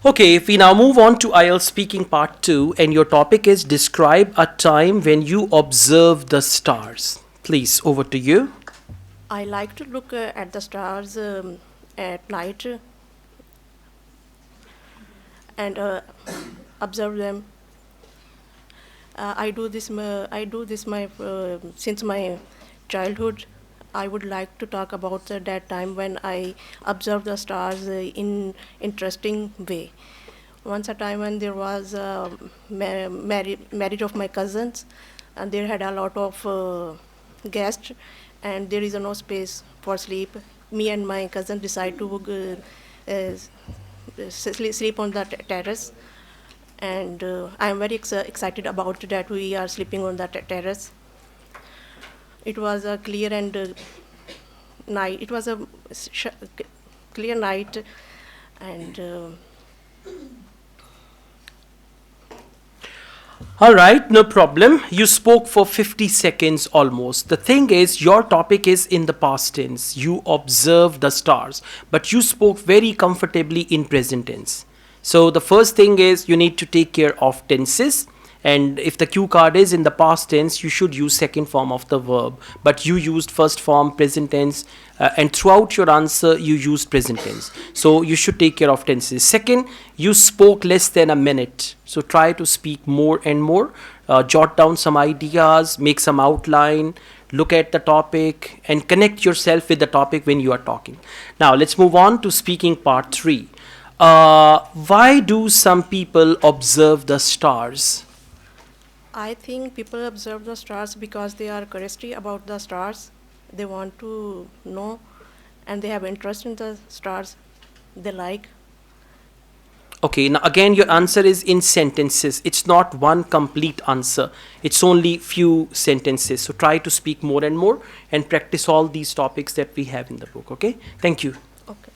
Okay, if we now move on to Ielts speaking part 2, and your topic is describe a time when you observe the stars. Please, over to you. I like to look at the stars at night and observe them. I do this my since my childhood. I would like to talk about that time when I observed the stars in interesting way. Once a time when there was marriage of my cousins, and they had a lot of guests, and there is no space for sleep. Me and my cousin decide to sleep on the terrace, and I am very excited about that we are sleeping on the terrace. It was a clear and night. It was a clear night, and All right, no problem. You spoke for 50 seconds almost. The thing is, your topic is in the past tense. You observe the stars, but you spoke very comfortably in present tense. So the first thing is you need to take care of tenses. And if the cue card is in the past tense, you should use second form of the verb. But you used first form, present tense, and throughout your answer, you used present tense. So you should take care of tenses. Second, you spoke less than a minute. So try to speak more and more. Jot down some ideas, make some outline, look at the topic, and connect yourself with the topic when you are talking. Now, let's move on to speaking part 3. Why do some people observe the stars? I think people observe the stars because they are curious about the stars. They want to know, and they have interest in the stars they like. Okay, now again, your answer is in sentences. It's not one complete answer. It's only few sentences. So try to speak more and more and practice all these topics that we have in the book. Okay, thank you. Okay.